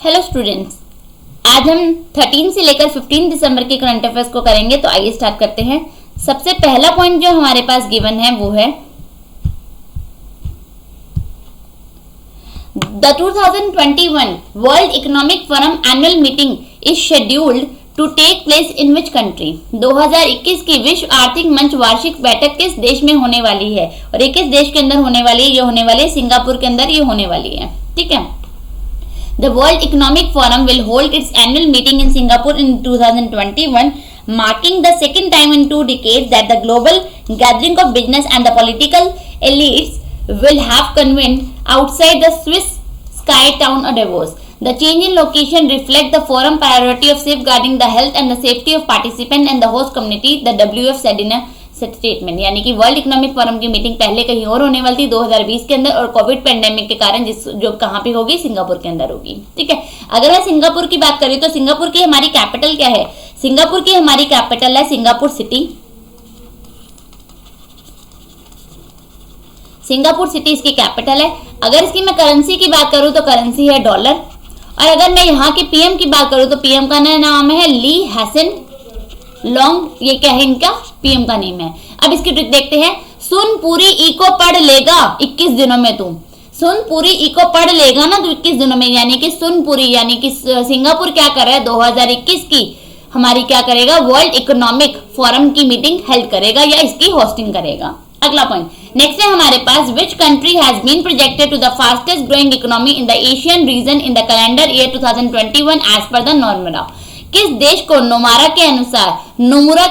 Hello students, आज हम 13 से लेकर 15 दिसंबर के करंट अफेयर्स को करेंगे। तो आइए स्टार्ट करते हैं। सबसे पहला पॉइंट जो हमारे पास गिवन है वो है the 2021 world economic forum annual meeting is scheduled to take place in which country. 2021 की विश्व आर्थिक मंच वार्षिक बैठक किस देश में होने वाली है, और ये किस देश के अंदर होने वाली है? ये होने वाली है सिंगापुर के अंदर, ये होने वाली है। ठीक है। The World Economic Forum will hold its annual meeting in Singapore in 2021, marking the second time in 2 decades that the global gathering of business and the political elites will have convened outside the Swiss sky town of Davos. The change in location reflects the forum priority of safeguarding the health and the safety of participants and the host community, the WF said in a statement. यानी कि world economic forum की meeting पहले कहीं और होने वाली थी 2020 के अंदर, और कोविड पेंडेमिक के कारण जो कहां पे होगी, सिंगापुर के अंदर होगी। ठीक है। अगर मैं सिंगापुर की बात करूं तो सिंगापुर की हमारी कैपिटल क्या है? सिंगापुर की हमारी कैपिटल है सिंगापुर सिटी। सिंगापुर सिटी इसकी कैपिटल है। अगर इसकी मैं करेंसी की बात करूं तो करेंसी है डॉलर। और अगर मैं यहाँ के पीएम की बात करूं तो पीएम का नाम है ली हैसन लॉन्ग। ये क्या है? इनका पीएम का नेम है। अब इसकी ट्रिक देखते हैं। सुन पूरी इको पढ़ लेगा 21 दिनों में तुम। सुन पूरी इको पढ़ लेगा ना तो 21 दिनों में, यानी कि सुन पूरी, यानी कि सिंगापुर क्या कर रहा है? 2021 की हमारी क्या करेगा? वर्ल्ड इकोनॉमिक फोरम की मीटिंग हेल्ड करेगा या इसकी होस्टिंग करेगा। अगला पॉइंट नेक्स्ट है हमारे पास, which country has been projected to the fastest growing economy in the Asian region in the calendar year 2021 as per the Nomura. किस देश को नोमुरा के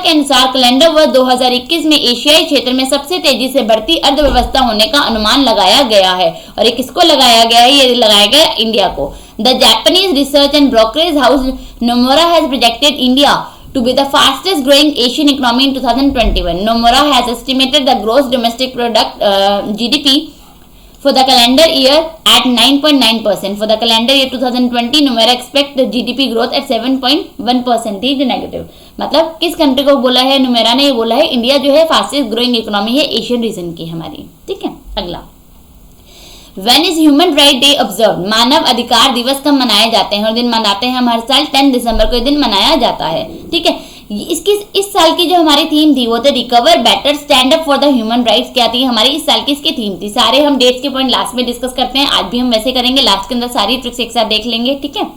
अनुसार कैलेंडर वर्ष 2021 में एशियाई क्षेत्र में सबसे तेजी से बढ़ती अर्थव्यवस्था होने का अनुमान लगाया गया है? और ये किसको लगाया गया है? ये लगाया गया इंडिया को। The Japanese research and brokerage house Nomura has projected India to be the fastest growing Asian economy in 2021. Nomura has estimated the gross domestic product GDP for the calendar year at 9.9%. For the calendar year 2020, Nomura expect the GDP growth at 7.1% negative. मतलब किस country को बोला है? नुमेरा ने ये बोला है India जो है फास्टेस्ट ग्रोइंग इकोनॉमी है एशियन रीजन की हमारी। ठीक है। अगला, When is Human Right Day observed? मानव अधिकार दिवस कब मनाए जाते हैं? और दिन मनाते हैं हम हर साल 10 दिसंबर को दिन मनाया जाता है। ठीक है। इस साल की जो हमारी थीम थी वो थे recover better stand up for the human rights. क्या थी हमारी इस साल की? इसकी थीम थी। सारे हम डेट्स के पॉइंट लास्ट में डिस्कस करते हैं, आज भी हम वैसे करेंगे, लास्ट के अंदर सारी ट्रिक्स एक साथ देख लेंगे। ठीक है।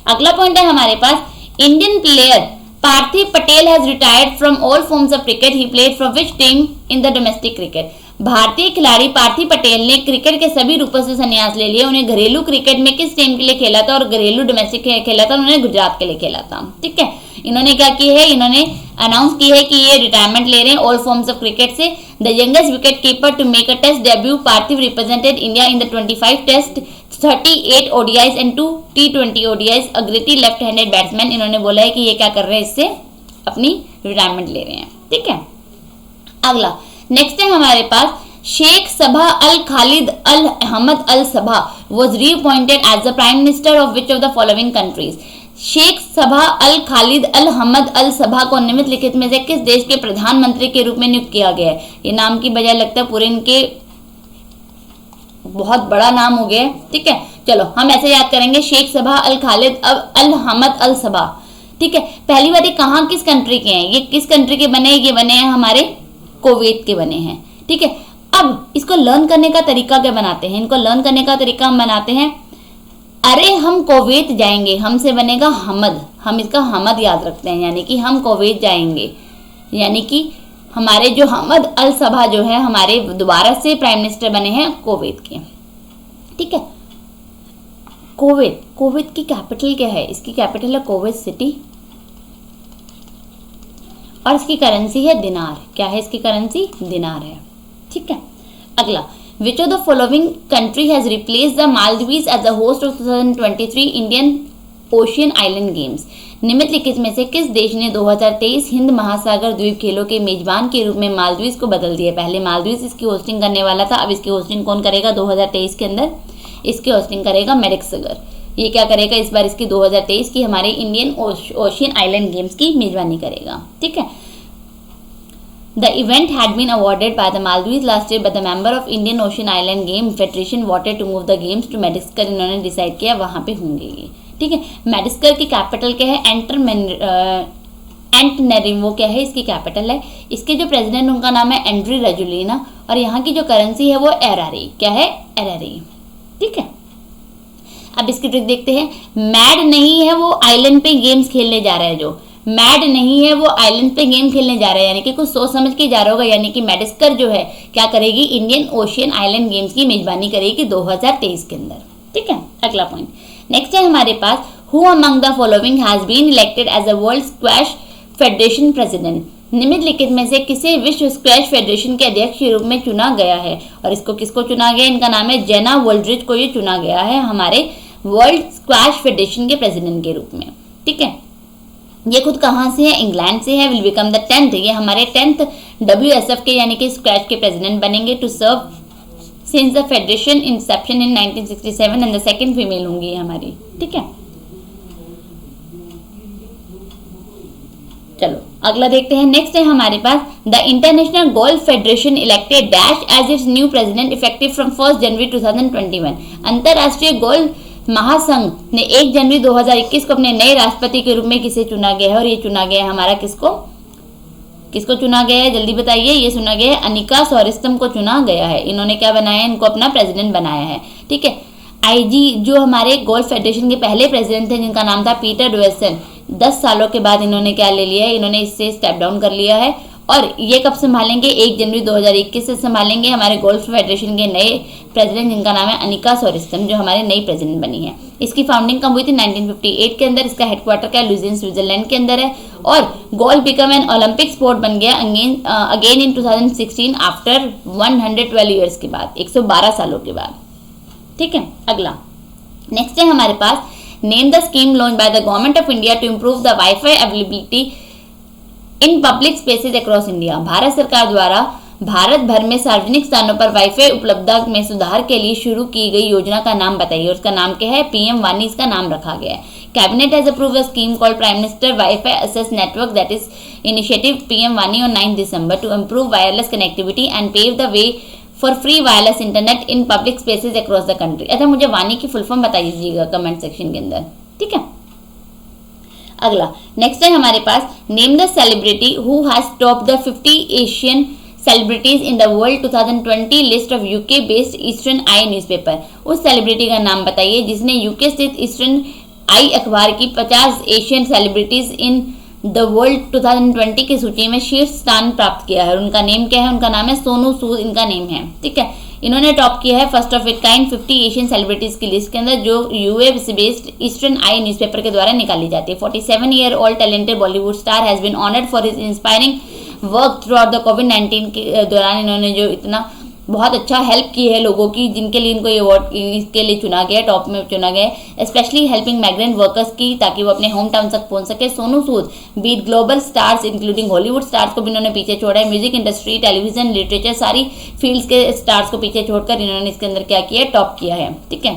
अगला पॉइंट है हमारे पास, Indian player Parthiv Patel has retired from all forms of cricket. He played for which team in the domestic cricket? भारतीय खिलाड़ी पार्थिव पटेल ने क्रिकेट के सभी रूपों से संन्यास ले लिया। उन्हें घरेलू क्रिकेट में किस टीम के लिए खेला था? और घरेलू डोमेस्टिक खेला था उन्होंने गुजरात के लिए खेला था। ठीक है। इन्होंने क्या की है? इन्होंने अनाउंस की है कि ये रिटायरमेंट ले रहे हैं ऑल फॉर्म्स ऑफ क्रिकेट से। The youngest wicket keeper to make a test debut, Parthiv represented India in the 25 test, 38 ODIs and 2 T20 ODIs। A gritty left handed batsman. इन्होंने बोला है कि ये क्या कर रहे हैं? इससे अपनी रिटायरमेंट ले रहे हैं। ठीक है। अगला नेक्स्ट है हमारे पास, शेख सबा अल खालिद अल अहमद अल सबा was reappointed as the prime minister of which of the following countries? Sheikh सबा अल खालिद अल अहमद अल सबा को निम्नलिखित में से किस देश के प्रधानमंत्री के रूप में नियुक्त किया गया है? ये नाम की बजाय लगता है पूरे इनके बहुत बड़ा नाम हो गया है। ठीक है। चलो हम ऐसे याद करेंगे, शेख सबा अल खालिद अल अहमद अल सबा। ठीक है। पहली बात, ये कहाँ किस कंट्री के हैं? ये किस कंट्री के बने? ये बने हैं हमारे कुवैत के बने हैं। ठीक है। अब इसको लर्न करने का तरीका क्या बनाते हैं? इनको लर्न करने का तरीका हम बनाते हैं, अरे हम कुवैत जाएंगे, हमसे बनेगा हमद, हम इसका हमद याद रखते हैं, यानी कि हम कुवैत जाएंगे, यानी कि हमारे जो हमद अल सबा जो है हमारे दोबारा से प्राइम मिनिस्टर बने हैं कुवैत के। ठीक है। कुवैत की कैपिटल क्या है? इसकी कैपिटल है कुवैत सिटी, और इसकी करेंसी है दिनार। क्या है इसकी करेंसी? दिनार है। ठीक है। अगला, which of the following country has replace the Maldives as the host of 2023 Indian Ocean island games? निम्नलिखित में से किस देश ने 2023 हिंद महासागर द्वीप खेलों के मेजबान के रूप में मालदीव्स को बदल दिया? पहले मालदीव्स इसकी होस्टिंग करने वाला था, अब इसकी होस्टिंग कौन करेगा? 2023 के अंदर इसकी होस्टिंग करेगा मैडागास्कर। ये क्या करेगा? इस बार इसकी 2023 की हमारे इंडियन ओशियन आइलैंड गेम्स की मेजबानी करेगा। ठीक है। The event had been awarded by the Maldives last year, but the member of Indian Ocean Island Game Federation wanted to move the games to Madagascar. इन्होंने डिसाइड किया वहाँ पे होंगे ये। ठीक है। मैडागास्कर की कैपिटल क्या है? एंटनरिवो क्या है इसकी कैपिटल है। इसके जो प्रेसिडेंट उनका नाम है एंड्री राजोलिना और यहाँ की जो करेंसी है वो एरआरई क्या है? एरआरई, ठीक है। अब इसकी ट्रिक देखते हैं। मैड नहीं है वो आइलैंड पे गेम्स खेलने जा रहा है, जो मैड नहीं है वो आइलैंड पे गेम खेलने जा रहा है, यानी कि कुछ सोच समझ के जा रहा होगा, यानी कि मैडागास्कर जो है क्या करेगी? इंडियन ओशियन आइलैंड गेम्स की मेजबानी करेगी 2023 के अंदर, ठीक है। अगला पॉइंट नेक्स्ट है हमारे पास, who among the following has been elected as a world squash federation president? निम्नलिखित में से किसे विश्व स्क्वैश फेडरेशन के अध्यक्ष के रूप में चुना गया है? और इसको किसको चुना गया? इनका नाम है जेना वोल्ड्रिच को ये चुना गया है हमारे वर्ल्ड स्क्वैश फेडरेशन के प्रेसिडेंट के रूप में, ठीक है। ये खुद कहाँ से है? इंग्लैंड से है। विल बिकम द 10th, ये हमारे 10th WSF के यानी कि स्क्वैश के प्रेसिडेंट बनेंगे to serve since the federation inception in 1967 and the second female होंगी हमारी, ठीक है। चलो अगला देखते हैं। नेक्स्ट है हमारे पास, the international golf federation elected dash as its new president effective from 1 January 2021। अंतरराष्ट्रीय गोल्फ महासंघ ने 1 जनवरी 2021 को अपने नए राष्ट्रपति के रूप में किसे चुना गया है? और ये चुना गया है हमारा किसको चुना गया है? जल्दी बताइए। ये चुना गया है अनिका सौरिस्तम को चुना गया है। इन्होंने क्या बनाया है? इनको अपना प्रेसिडेंट बनाया है, ठीक है। आईजी जो हमारे गोल्फ फेडरेशन के पहले प्रेसिडेंट थे जिनका नाम था पीटर डुएसन, 10 सालों के बाद इन्होंने क्या ले लिया है? इन्होंने इससे स्टेप डाउन कर लिया है। और ये कब संभालेंगे? 1 जनवरी 2021 से संभालेंगे हमारे गोल्फ फेडरेशन के नए प्रेसिडेंट जिनका नाम है अनिका सौरिस्तम, जो हमारे नई प्रेसिडेंट बनी है। इसकी फाउंडिंग कब हुई थी? 1958 के अंदर। इसका हेडक्वार्टर क्या? लुजियन स्विट्जरलैंड के अंदर है। और golf become an Olympic sport बन गया अगेन इन 2016 आफ्टर 112 ईयर्स के बाद, 112 सालों के बाद, ठीक है। अगला नेक्स्ट है हमारे पास, name the scheme launch by the government of India to improve the wifi availability in public spaces across India. Bharat सरकार द्वारा भारत भर में सार्वजनिक स्थानों पर वाईफाई उपलब्धता में सुधार के लिए शुरू की गई योजना का नाम बताइए। और उसका नाम क्या है? पीएम वानी इसका नाम रखा गया है। Cabinet has approved a scheme called prime minister wifi access network that is initiative PM वानी on 9 December to improve wireless connectivity and pave the way for free wireless internet in public spaces across the country. अच्छा, मुझे वानी की full form बता दीजिएगा comment section के अंदर, ठीक है। अगला नेक्स्ट है हमारे पास, name the celebrity who has top the 50 Asian celebrities in the world 2020 list of UK based Eastern Eye newspaper. उस सेलिब्रिटी का नाम बताइए जिसने यूके स्थित ईस्टर्न आई अखबार की 50 Asian celebrities in the world 2020 की सूची में शीर्ष स्थान प्राप्त किया है। उनका नेम क्या है? उनका नाम है सोनू सूद, इनका नेम है, ठीक है। इन्होंने टॉप किया है first of it kind 50 Asian celebrities की लिस्ट के अंदर, जो UA based Eastern Eye newspaper के द्वारा निकाली जाती है। 47 year old talented Bollywood star has been honoured for his inspiring work throughout the कोविड-19 के दौरान। इन्होंने जो इतना बहुत अच्छा हेल्प की है लोगों की, जिनके लिए इनको ये अवार्ड इसके लिए चुना गया, टॉप में चुना गया, स्पेशली हेल्पिंग माइग्रेंट वर्कर्स की, ताकि वो अपने होम टाउन तक पहुंच सके। Sonu Sood beat global stars including Hollywood stars को भी इन्होंने पीछे छोड़ा है। म्यूजिक इंडस्ट्री, टेलीविजन, लिटरेचर, सारी फील्ड्स के स्टार्स को पीछे छोड़कर इन्होंने इसके अंदर क्या किया? टॉप किया है, ठीक है।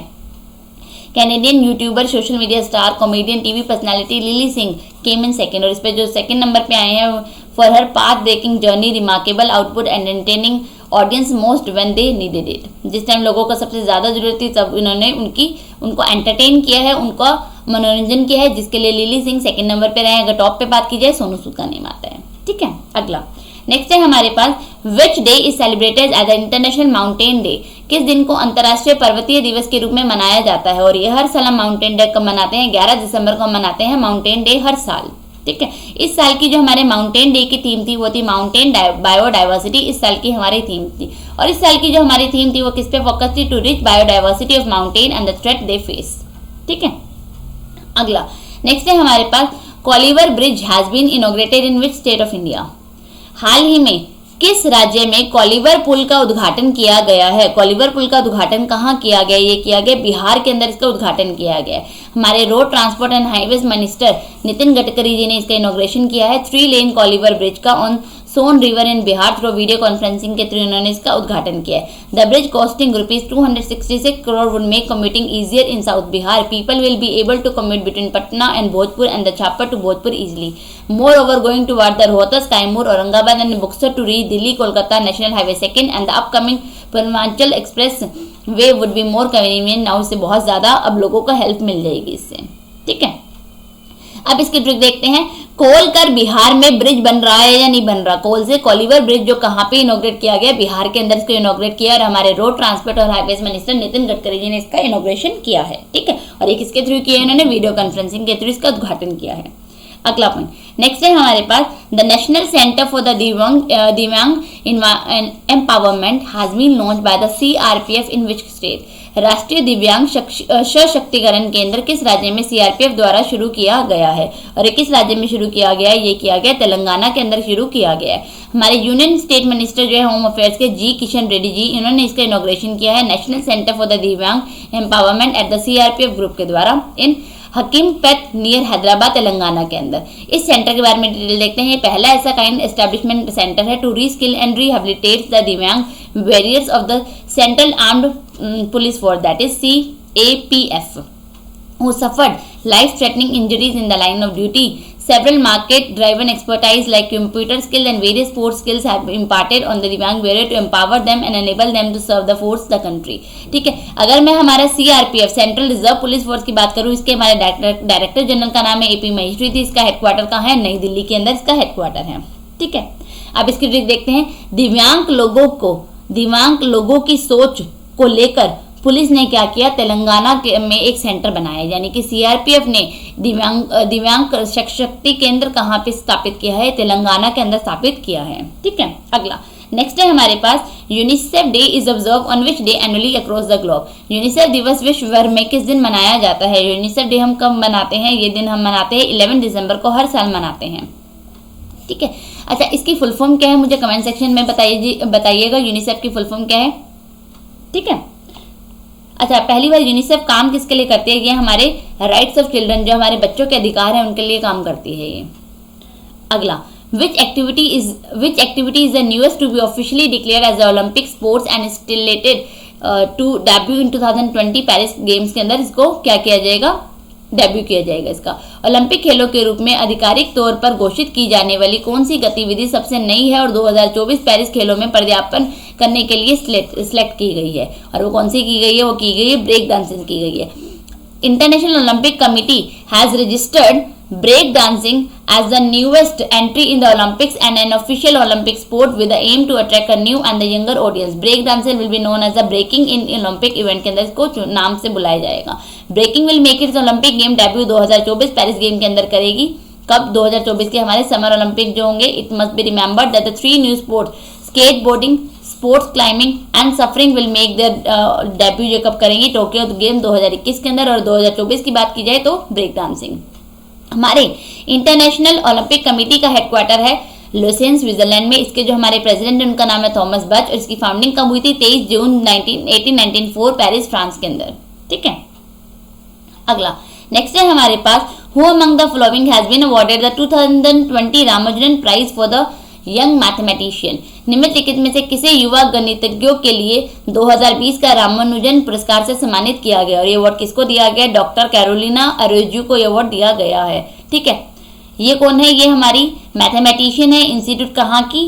Canadian YouTuber, social media star, comedian, TV personality Lilly Singh came in second. और इस पे जो सेकंड नंबर पे आए हैं for her path breaking journey, remarkable output and entertaining audience most when they needed it. जिस टाइम लोगों को सबसे ज़्यादा जरूरत थी तब इन्होंने उनको एंटरटेन किया है, उनका मनोरंजन किया है, जिसके लिए लिली सिंह सेकंड नंबर पे रहे। अगर टॉप पे बात की जाए सोनू सूद का नेम आता है, ठीक है। अगला नेक्स्ट है हमारे पास, which day is celebrated as the international mountain day. किस दिन को अंतर्राष्ट्रीय पर्वतीय दिवस के रूप में मनाया जाता है? और ये हर साल हम माउंटेन डे कब मनाते हैं? 11 दिसंबर को मनाते हैं माउंटेन डे हर साल, ठीक है। इस साल की जो हमारे माउंटेन डे की थीम थी वो थी माउंटेन बायोडाइवर्सिटी। इस साल की हमारी थीम थी, और इस साल की जो हमारी थीम थी वो किस पे फोकस थी? To rich biodiversity of mountain and the threat they face, ठीक है। अगला नेक्स्ट है हमारे पास, Koilwar bridge has been inaugurated in which state of India. हाल ही में किस राज्य में कॉलीवर पुल का उद्घाटन किया गया है? कॉलीवर पुल का उद्घाटन कहाँ किया गया? ये किया गया बिहार के अंदर, इसका उद्घाटन किया गया है। हमारे road transport and highways minister Nitin Gadkari ji ने इसका इनॉग्रेशन किया है। 3 लेन कॉलीवर ब्रिज का on Son river in Bihar through video conferencing के थ्रू इन्होंने इसका उद्घाटन किया है। The bridge costing ₹266 crore would make commuting easier in south Bihar. People will be able to commute between Patna and Bhojpur and the Chhapra to Bhojpur easily. Moreover going toward the Rohtas, Kaimur, Aurangabad and Buxar to reach Delhi Kolkata national highway 2 and the upcoming Purvanchal expressway would be more convenient now. इससे बहुत ज़्यादा अब लोगों को help मिल जाएगी इससे, ठीक है। अब इसकी ट्रिक देखते हैं। कोल कर बिहार में ब्रिज बन रहा है या नहीं बन रहा? कोल से कोलिवर ब्रिज जो कहाँ पे इनॉग्रेट किया गया, बिहार के अंदर इसको इनॉग्रेट किया और हमारे रोड ट्रांसपोर्ट और हाईवेज मिनिस्टर नितिन गडकरी जी ने इसका इनॉग्रेशन किया है, ठीक है। और एक इसके थ्रू किया है, इन्होंने वीडियो कॉन्फ्रेंसिंग के थ्रू इसका उद्घाटन किया है। अगला पॉइंट नेक्स्ट है हमारे पास, the national centre for the divyang empowerment has been launched by the CRPF in which state? राष्ट्रीय दिव्यांग सशक्तिकरण केंद्र किस राज्य में सीआरपीएफ द्वारा शुरू किया गया है? और ये किस राज्य में शुरू किया गया है? ये किया गया तेलंगाना के अंदर शुरू किया गया है। हमारे यूनियन स्टेट मिनिस्टर जो है होम अफेयर्स के जी किशन रेड्डी जी, इन्होंने इसका इनॉग्रेशन किया है national centre for the divyang empowerment at the CRPF group के द्वारा इन हकीमपेट नियर हैदराबाद तेलंगाना के अंदर। इस सेंटर के बारे में डिटेल देखते हैं। ये पहला ऐसा काइंड एस्टैब्लिशमेंट सेंटर है to reskill and rehabilitate the divyang warriors of the central armed police force, that is CAPF, who suffered life-threatening injuries in the line of duty. Several market-driven expertise like computer skills and various sports skills have been imparted on the दिव्यांग warrior to empower them and enable them to serve the force the country. ठीक है। अगर मैं हमारा CRPF central reserve police force की बात करूँ, इसके हमारे डायरेक्टर जनरल का नाम है AP महेश्वरी थी। इसका हेडक्वार्टर कहाँ है? नई दिल्ली के अंदर इसका हेडक्वार्टर है, ठीक है। अब इसकी ट्रिक देखते हैं। दिव्यांग लोगों की सोच को लेकर पुलिस ने क्या किया? तेलंगाना में एक सेंटर बनाया, यानी कि सीआरपीएफ ने दिव्यांग शक्ति केंद्र कहाँ पे स्थापित किया है? तेलंगाना के अंदर स्थापित किया है, ठीक है। अगला नेक्स्ट है हमारे पास, UNICEF day is observe on which day annually across the globe? UNICEF दिवस विश्व भर में किस दिन मनाया जाता है? यूनिसेफ डे हम कब मनाते हैं? ये दिन हम मनाते हैं 11 दिसंबर को, हर साल मनाते हैं, ठीक है। अच्छा, इसकी फुल फॉर्म क्या है? मुझे कमेंट सेक्शन में बताइएगा यूनिसेफ की फुल फॉर्म क्या है, ठीक है। अच्छा, पहली बार यूनिसेफ काम किसके लिए करती है? ये हमारे राइट्स ऑफ चिल्ड्रन, जो हमारे बच्चों के अधिकार हैं, उनके लिए काम करती है ये। अगला, which activity is the newest to be officially declared as the Olympic sports and slated to debut in 2020 Paris games के अंदर इसको क्या किया जाएगा? डेब्यू किया जाएगा। इसका ओलंपिक खेलों के रूप में आधिकारिक तौर पर घोषित की जाने वाली कौन सी गतिविधि सबसे नई है और 2024 पेरिस खेलों में पदार्पण करने के लिए सिलेक्ट की गई है? और वो कौन सी की गई है? वो की गई है ब्रेक डांसिंग की गई है। International Olympic committee has registered break dancing as the newest entry in the Olympics and an official Olympic sport with the aim to attract a new and the younger audience. Break dancing will be known as the breaking in Olympic event के अंदर इसको नाम से बुलाया जाएगा। Breaking will make its Olympic game debut 2024 Paris game के अंदर करेगी। कब? 2024 के हमारे समर ओलंपिक जो होंगे। It must be remembered that the 3 new sports skateboarding, sports climbing and suffering will make their debut जो कब करेंगी? टोक्यो गेम 2021 के अंदर। और 2024 की बात की जाए तो ब्रेक डांसिंग। हमारे इंटरनेशनल ओलंपिक कमेटी का हेडक्वार्टर है लुसेन स्विट्जरलैंड में। इसके जो हमारे प्रेसिडेंट हैं उनका नाम है थॉमस बच और इसकी फाउंडिंग कब हुई थी? 23 जून 1894 पेरिस फ्रांस के अंदर, ठीक है। अगला नेक्स्ट है हमारे पास, who among the following has been awarded the 2020 Ramanujan prize for the young mathematician? निम्नलिखित में से किसे युवा गणितज्ञों के लिए 2020 का रामानुजन पुरस्कार से सम्मानित किया गया? और ये अवार्ड किसको दिया गया? डॉक्टर कैरोलिना अरेजू को ये अवार्ड दिया गया है, ठीक है। ये कौन है? ये हमारी मैथमेटिशियन है। इंस्टीट्यूट कहाँ की?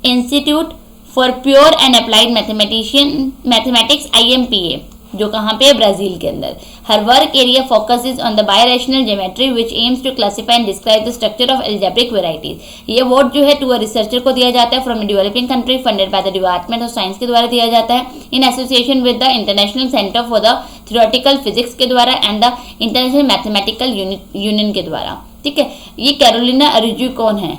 Institute for pure and applied mathematics IMPA, जो कहाँ पे? ब्राजील के अंदर। Her work area focuses on the birational geometry which aims to classify and describe the structure of algebraic varieties. ये अवार्ड जो है टू अ रिसर्चर को दिया जाता है from a developing country, funded by the department of science के द्वारा दिया जाता है in association with the international centre for the theoretical physics के द्वारा and the international mathematical union के द्वारा, ठीक है। ये कैरोलिना अरेजू कौन है?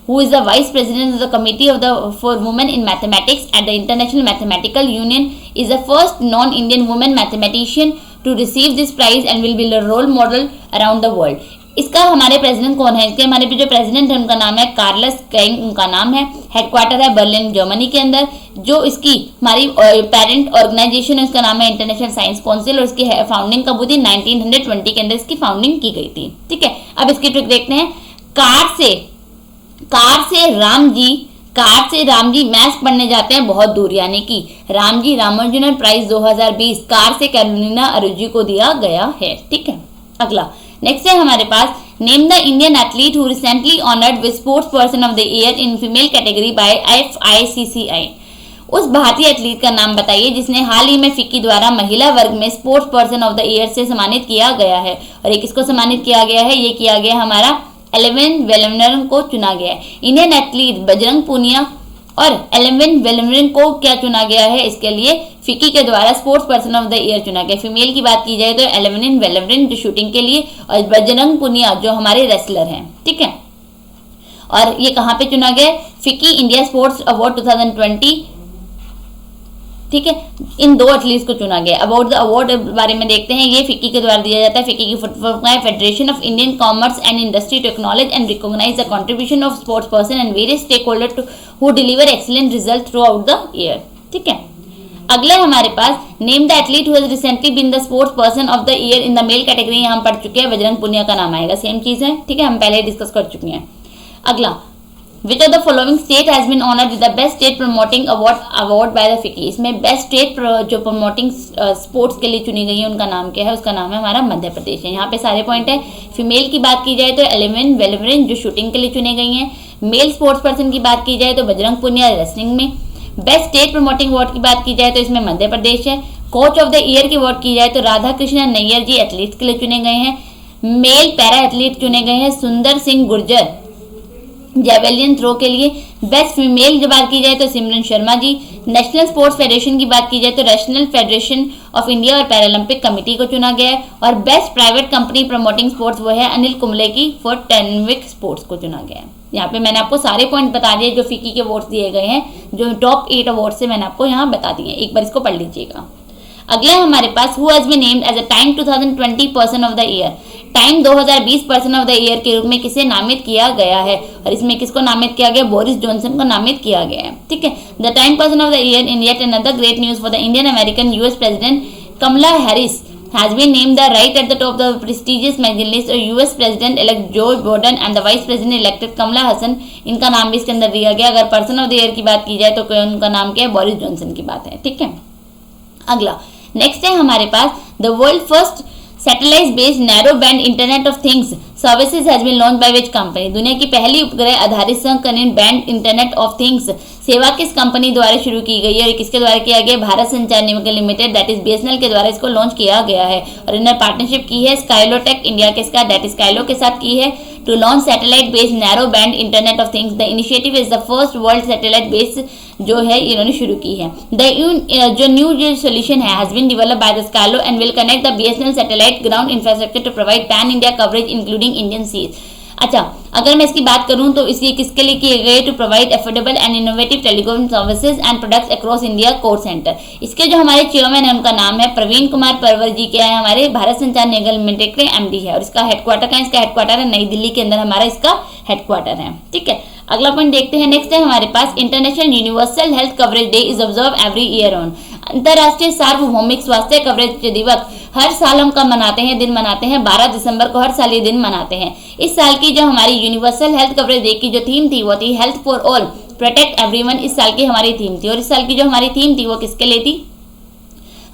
who is the vice president of the committee of the for women in mathematics at the International Mathematical Union, is the first non-Indian woman mathematician to receive this prize and will be a role model around the world. इसका हमारे president कौन है? इसके हमारे जो president है उनका नाम है कार्लस क्राइंग, उनका नाम है। हेडक्वार्टर है बर्लिन जर्मनी के अंदर। जो इसकी हमारी पेरेंट ऑर्गेनाइजेशन है उसका नाम है इंटरनेशनल साइंस काउंसिल और इसकी फाउंडिंग कब हुई थी? 1920 के अंदर इसकी फाउंडिंग की गई थी, ठीक है। अब इसकी ट्रिक देखते हैं। कार से राम जी मैथ्स पढ़ने जाते हैं बहुत दूर, यानी कि राम जी रामानुजन प्राइज 2020 कार से कैरोलिना अरेजू को दिया गया है, ठीक है। अगला नेक्स्ट है हमारे पास, name the Indian athlete who recently honoured with sports person of the year in female category by FICCI। उस भारतीय एथलीट का नाम बताइए जिसने हाल ही में फिक्की द्वारा महिला वर्ग में sports person of the year से सम्मानित किया गया है। और ये किसको सम्मानित किया गया है? ये किया गया हमारा एलेवन वेलमरन को चुना गया है। इंडियन एथलीट बजरंग पूनिया और एलेवन वेलमरन को क्या चुना गया है? इसके लिए फिक्की के द्वारा sports person of the year चुना गया। फीमेल की बात की जाए तो एलेवन वेलमरन जो शूटिंग के लिए, और बजरंग पूनिया जो हमारे रेसलर हैं। ठीक है, और ये कहाँ पे चुना गया? FICCI India sports award 2020। ठीक है, इन दो एथलीट्स को चुना गया। अवार्ड बारे में देखते हैं, ये फिक्की के द्वारा दिया जाता है। फिक्की की फुटबॉल है federation of Indian commerce and industry to acknowledge and recognise the contribution of sports person and various stake holder who deliver excellent result throughout the year. ठीक है, अगले हमारे पास name the athlete who has recently been the sports person of the year in the male category. हम पढ़ चुके हैं, बजरंग पूनिया का नाम आएगा, सेम चीज है। ठीक है, हम पहले डिस्कस कर चुके हैं। अगला, Which of the following state has been honored with the best state promoting award by the FICCI? इसमें बेस्ट स्टेट जो प्रमोटिंग स्पोर्ट्स के लिए चुनी गई है उनका नाम क्या है? उसका नाम है हमारा मध्य प्रदेश है। यहाँ पे सारे पॉइंट है। फीमेल की बात की जाए तो एलेवन वेलमरन जो शूटिंग के लिए चुने गई हैं। मेल स्पोर्ट्स पर्सन की बात की जाए तो बजरंग पूनिया रेसलिंग में। बेस्ट स्टेट प्रमोटिंग अवार्ड की बात की जाए तो इसमें मध्य प्रदेश है। कोच ऑफ द ईयर की अवार्ड की जाए तो राधा कृष्ण नैयर जी एथलीट के लिए चुने गए हैं। मेल पैरा एथलीट चुने गए हैं सुंदर सिंह गुर्जर जेवेलियन थ्रो के लिए। बेस्ट फीमेल की बात की जाए तो सिमरन Sharma ji. National sports federation की बात की जाए तो नेशनल फेडरेशन ऑफ इंडिया और पैरालंपिक कमेटी को चुना गया है। और best private company promoting sports वो है अनिल कुंबले की फॉर टेनविक स्पोर्ट्स को चुना गया है। यहाँ पे मैंने आपको सारे पॉइंट बता दिए जो फिक्की के अवार्ड्स दिए गए हैं, जो टॉप 8 अवार्ड से मैंने आपको यहाँ बता दिए। एक बार इसको पढ़ लीजिएगा। अगला हमारे पास who has been named as a Time 2020 person of the year. Time 2020 person of the year के रूप में किसे नामित किया गया है? और इसमें किसको नामित किया गया? बोरिस जॉनसन को नामित किया गया है। ठीक है, the time person of the year in yet another great news for the Indian American US president Kamala Harris has been named the right at the top of the prestigious magazine list of US President elect Joe Biden and the Vice President elected Kamala Hassan। इनका नाम भी इसके अंदर दिया गया। अगर person of the year की बात की जाए तो उनका नाम क्या है? बोरिस जॉनसन की बात है। ठीक है, अगला नेक्स्ट है हमारे पास the world first satellite based narrow band internet of things services has been launch by which company. दुनिया की पहली उपग्रह आधारित संकलित बैंड इंटरनेट ऑफ थिंग्स सेवा किस कंपनी द्वारा शुरू की गई है? और किसके द्वारा किया गया? भारत संचार निगम लिमिटेड दैट इज बीएसएनएल के द्वारा इसको लॉन्च किया गया है। और इन्होंने पार्टनरशिप की है स्काइलोटेक इंडिया के साथ दैट इज स्काइलो के साथ की है to launch satellite based narrow band internet of things. The initiative is the first world satellite based जो है इन्होंने शुरू की है। जो न्यू सोल्यूशन है has been developed by the Skylo and will connect the BSNL satellite ground infrastructure to provide pan India coverage including Indian seas. अच्छा, अगर मैं इसकी बात करूं तो इसलिए किसके लिए किए गए? To provide affordable and innovative telecom services and products across India core center. इसके जो हमारे चेयरमैन है उनका नाम है प्रवीण कुमार परवर जी, क्या है? हमारे भारत संचार निगम लिमिटेड के एमडी है। और इसका हेडक्वार्टर कहाँ? इसका हेडक्वार्टर है नई दिल्ली के अंदर, हमारा इसका हेडक्वार्टर है। ठीक है, अगला पॉइंट देखते हैं। नेक्स्ट है हमारे पास international universal health coverage day is observe every year on. अंतर्राष्ट्रीय सार्वभौमिक स्वास्थ्य कवरेज दिवस हर साल हम कब मनाते हैं? दिन मनाते हैं 12 दिसंबर को, हर साल ये दिन मनाते हैं। इस साल की जो हमारी यूनिवर्सल हेल्थ कवरेज डे की जो थीम थी वो थी health for all protect everyone. इस साल की हमारी थीम थी। और इस साल की जो हमारी थीम थी वो किसके लिए थी?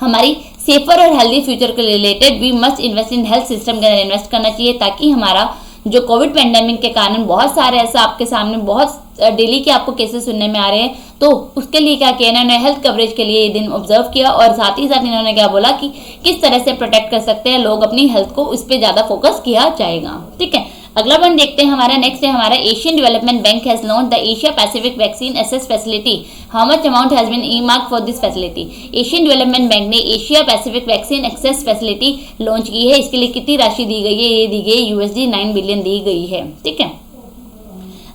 हमारी सेफर और हेल्दी फ्यूचर के related we must invest in health system के अंदर इन्वेस्ट करना चाहिए, ताकि हमारा जो कोविड पेंडेमिक के कारण बहुत सारे ऐसा आपके सामने बहुत डेली के आपको केसेस सुनने में आ रहे हैं, तो उसके लिए क्या किया इन्होंने? हेल्थ कवरेज के लिए ये दिन ऑब्जर्व किया। और साथ ही साथ इन्होंने क्या बोला कि किस तरह से प्रोटेक्ट कर सकते हैं लोग अपनी हेल्थ को, उस पर ज्यादा फोकस किया जाएगा। ठीक है, अगला पॉइंट देखते हैं हमारा। नेक्स्ट है हमारा Asian development bank has launch the Asia Pacific vaccine access facility. How much amount has been earmarked for this facility? Asian development bank ने Asia Pacific vaccine access facility launch की है। इसके लिए कितनी राशि दी गई है? ये दी गई USD 9 बिलियन दी गई है। ठीक है,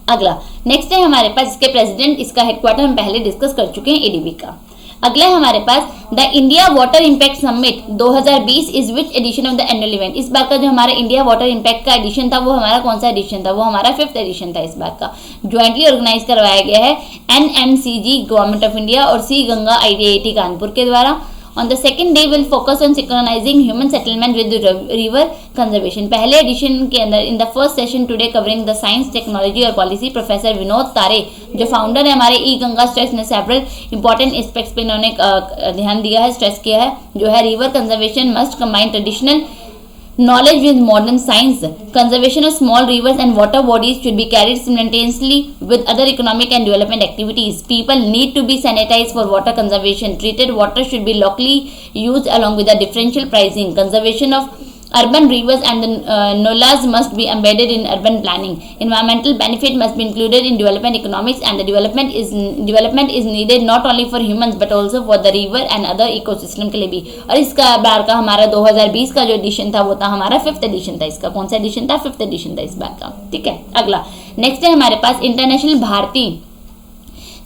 अगला नेक्स्ट है हमारे पास इसके प्रेसिडेंट, इसका हेडक्वार्टर हम पहले डिस्कस कर चुके हैं एडीबी का। अगला हमारे पास the India water impact summit 2020 is which edition of the annual event. इस बार का जो हमारा इंडिया वाटर इम्पैक्ट का एडिशन था वो हमारा कौन सा एडिशन था? वो हमारा 5th एडिशन था इस बार का। ज्वाइंटली ऑर्गेनाइज करवाया गया है NMCG गवर्नमेंट ऑफ इंडिया और सी गंगा IIT कानपुर के द्वारा। On the second day will focus on synchronizing human settlement with the river conservation। पहले एडिशन के अंदर in the first session today covering the science technology और पॉलिसी प्रोफेसर विनोद तारे जो founder है हमारे ई गंगा स्ट्रेस ने सेवरल इंपॉर्टेंट एस्पेक्ट्स पे इन्होंने ध्यान दिया है, स्ट्रेस किया है, जो है river conservation must combine traditional knowledge with modern science. Conservation of small rivers and water bodies should be carried simultaneously with other economic and development activities. People need to be sanitized for water conservation. Treated water should be locally used along with a differential pricing. Conservation of urban rivers and the nollas must be embedded in urban planning. Environmental benefit must be included in development economics, and the development is needed not only for humans but also for the river and other ecosystem के लिए भी. और इसका बार का हमारा 2020 का जो addition था वो था हमारा 5th एडिशन था. इसका कौन सा एडिशन था? 5th एडिशन था इस बार का. ठीक है. अगला नेक्स्ट है हमारे पास international Bharti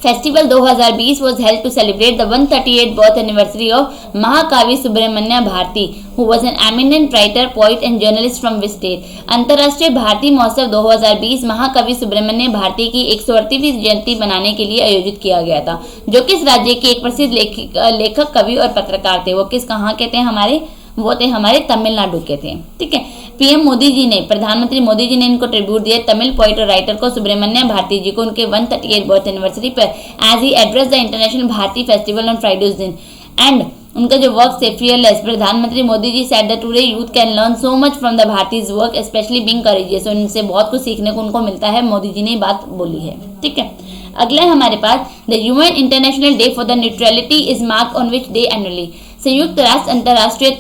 Festival 2020 was held to celebrate the 138th birth anniversary of Mahakavi Subramanya Bharati, who was an eminent writer, poet and journalist from which state. अंतर्राष्ट्रीय भारती महोत्सव 2020 महाकवि सुब्रमण्य भारती की 138वीं जयंती मनाने के लिए आयोजित किया गया था, जो किस राज्य के एक प्रसिद्ध लेखक, कवि और पत्रकार थे. वो किस कहाँ के थे हमारे? वो थे हमारे तमिलनाडु के थे. ठीक है. पीएम मोदी जी ने, प्रधानमंत्री मोदी जी ने इनको ट्रिब्यूट दिया तमिल पोइट और राइटर को सुब्रमण्य भारती जी को उनके 138 बर्थ एनिवर्सरी पर as he address the international Bharati festival on Friday उस दिन. एंड उनका जो वर्क से फियरलेस, प्रधानमंत्री Modi ji said that today youth can learn so much from the Bharati's work specially being courageous. उनसे बहुत कुछ सीखने को उनको मिलता है. मोदी जी ने बात बोली है. ठीक है. अगला है हमारे पास the UN international day for the neutrality is mark on which day annually. संयुक्त राष्ट्र अंतर्राष्ट्रीय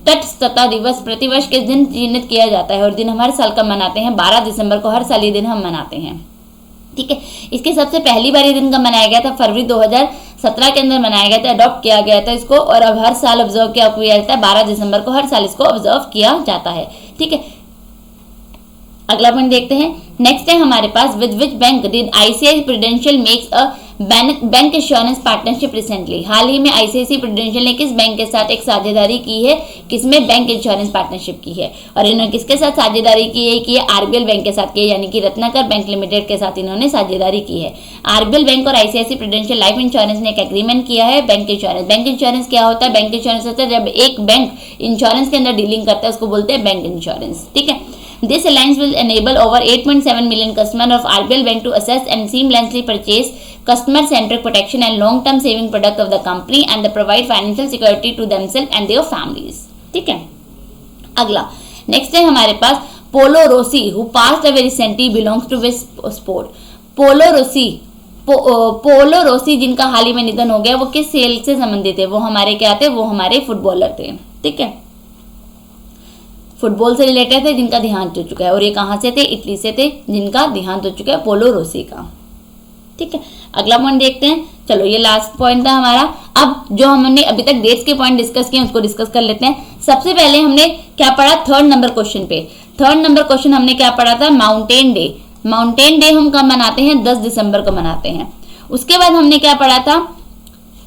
तटस्थता दिवस प्रतिवर्ष किस दिन चिन्हित किया जाता है, और दिन हम हर साल का मनाते हैं 12 दिसंबर को. हर साल ये दिन हम मनाते हैं. ठीक है. इसके सबसे पहली बार ये दिन का मनाया गया था फरवरी 2017 के अंदर मनाया गया था, अडॉप्ट किया गया था इसको, और अब हर साल ऑब्जर्व किया जाता है 12 दिसंबर को. हर साल इसको ऑब्जर्व किया जाता है. ठीक है. अगला पॉइंट देखते हैं. नेक्स्ट है हमारे पास with which bank did ICICI Prudential makes a bank insurance partnership recently. हाल ही में आईसीआईसीआई प्रूडेंशियल ने किस बैंक के साथ एक साझेदारी की है? किसमें? बैंक इंश्योरेंस पार्टनरशिप की है. और इन्होंने किसके साथ साझेदारी की है? कि आरबीएल बैंक के साथ की है, यानी कि रत्नाकर बैंक लिमिटेड के साथ इन्होंने साझेदारी की है. आरबीएल बैंक और आईसीआईसीआई प्रूडेंशियल लाइफ इंश्योरेंस ने एक एग्रीमेंट किया है बैंक इंश्योरेंस. बैंक इंश्योरेंस क्या होता है? बैंक इंश्योरेंस होता है जब एक बैंक इंश्योरेंस के अंदर डीलिंग करता है, उसको बोलते हैं बैंक इंश्योरेंस. ठीक है. This alliance will enable over 8.7 million customers of RBL Bank to access and seamlessly purchase customer-centric protection and long-term saving product of the company and they provide financial security to themselves and their families. ठीक है. अगला next है हमारे पास Paolo Rossi who passed away recently belongs to which sport. Paolo Rossi जिनका हाल ही में निधन हो गया, वो किस खेल से संबंधित है? वो हमारे क्या थे? वो हमारे फुटबॉलर थे. ठीक है. फुटबॉल से रिलेटेड थे जिनका देहांत हो चुका है. और ये कहाँ से थे? इटली से थे जिनका देहांत हो चुका है, पोलो रोसी का. ठीक है. अगला पॉइंट देखते हैं. चलो ये लास्ट पॉइंट था हमारा. अब जो हमने अभी तक डेट्स के पॉइंट डिस्कस किए उसको डिस्कस कर लेते हैं. सबसे पहले हमने क्या पढ़ा? 3rd नंबर क्वेश्चन पे. 3rd नंबर क्वेश्चन हमने क्या पढ़ा था? Mountain day. माउंटेन डे हम कब मनाते हैं? 10 दिसंबर को मनाते हैं. उसके बाद हमने क्या पढ़ा था?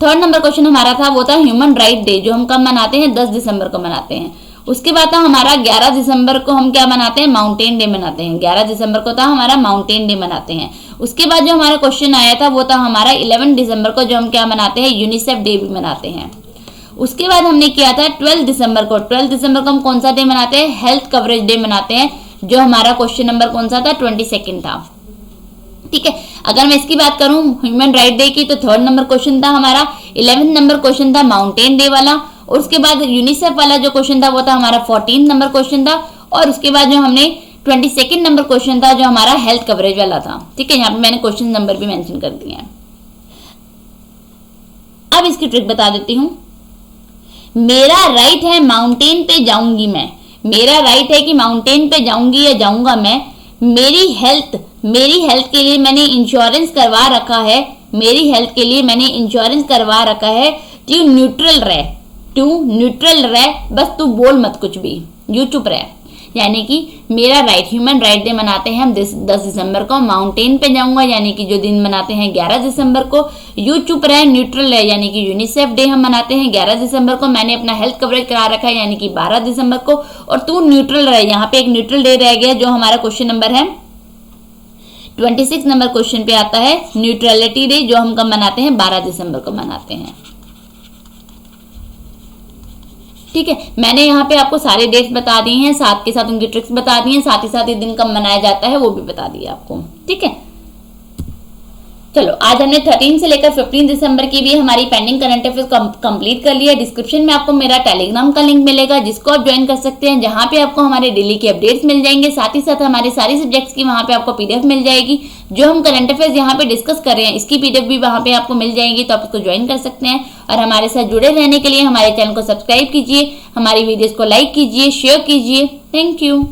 3rd नंबर क्वेश्चन हमारा था वो था ह्यूमन राइट डे, जो हम कब मनाते हैं? 10 दिसंबर को मनाते हैं. उसके बाद था हमारा 11 दिसंबर को हम क्या मनाते हैं? माउंटेन डे मनाते हैं. 11 दिसंबर को था हमारा माउंटेन डे मनाते हैं. उसके बाद जो हमारा क्वेश्चन आया था वो था हमारा 11 दिसंबर को, जो हम क्या मनाते हैं? यूनिसेफ डे भी मनाते हैं. उसके बाद हमने किया था 12 दिसंबर को. 12 दिसंबर को हम कौन सा डे मनाते हैं? हेल्थ कवरेज डे मनाते हैं, जो हमारा क्वेश्चन नंबर कौन सा था? 22 था. ठीक है. अगर मैं इसकी बात करूं ह्यूमन राइट डे की, तो 3rd नंबर क्वेश्चन था हमारा. 11th नंबर क्वेश्चन था माउंटेन डे वाला, और उसके बाद यूनिसेफ वाला जो क्वेश्चन था वो था हमारा 14th नंबर क्वेश्चन था. और उसके बाद जो हमने 22nd नंबर क्वेश्चन था जो हमारा हेल्थ कवरेज वाला था. ठीक है. यहाँ पे मैंने क्वेश्चन नंबर भी मेंशन कर दिए हैं. अब इसकी ट्रिक बता देती हूँ. मेरा राइट है माउंटेन पे जाऊंगी मैं. मेरा राइट है कि माउंटेन पे जाऊंगी या जाऊंगा मैं. मेरी हेल्थ के लिए मैंने इंश्योरेंस करवा रखा है. मेरी हेल्थ के लिए मैंने इंश्योरेंस करवा रखा है. तू न्यूट्रल रह, बस तू बोल मत कुछ भी, यू चुप रह. यानी कि मेरा राइट, ह्यूमन राइट डे मनाते हैं हम 10 दिसंबर को. माउंटेन पे जाऊंगा यानी कि जो दिन मनाते हैं 11 दिसंबर को. यू चुप रहे, न्यूट्रल है यानी कि यूनिसेफ डे हम मनाते हैं 11 दिसंबर को. मैंने अपना हेल्थ कवरेज करा रखा है यानी कि 12 दिसंबर को. और तू न्यूट्रल रहे, यहाँ पे एक न्यूट्रल डे रह गया जो हमारा क्वेश्चन नंबर है 26 नंबर क्वेश्चन पे आता है न्यूट्रलिटी डे, जो हम कब मनाते हैं? 12 दिसंबर को मनाते हैं. ठीक है. मैंने यहाँ पे आपको सारे डेट्स बता दिए हैं, साथ के साथ उनकी ट्रिक्स बता दी हैं, साथ ही साथ ये दिन कब मनाया जाता है वो भी बता दिया आपको. ठीक है. चलो आज हमने 13 से लेकर 15 दिसंबर की भी हमारी पेंडिंग करंट अफेयर्स कंप्लीट कर लिया। डिस्क्रिप्शन में आपको मेरा टेलीग्राम का लिंक मिलेगा जिसको आप ज्वाइन कर सकते हैं, जहां पे आपको हमारे डेली के अपडेट्स मिल जाएंगे, साथ ही साथ हमारे सारे सब्जेक्ट्स की वहां पे आपको पीडीएफ मिल जाएगी। जो हम करंट अफेयर्स यहाँ पे डिस्कस कर रहे हैं इसकी पीडीएफ भी वहां पे आपको मिल जाएगी, तो आप उसको ज्वाइन कर सकते हैं। और हमारे साथ जुड़े रहने के लिए हमारे चैनल को सब्सक्राइब कीजिए, हमारी वीडियोज को लाइक कीजिए, शेयर कीजिए। Thank you.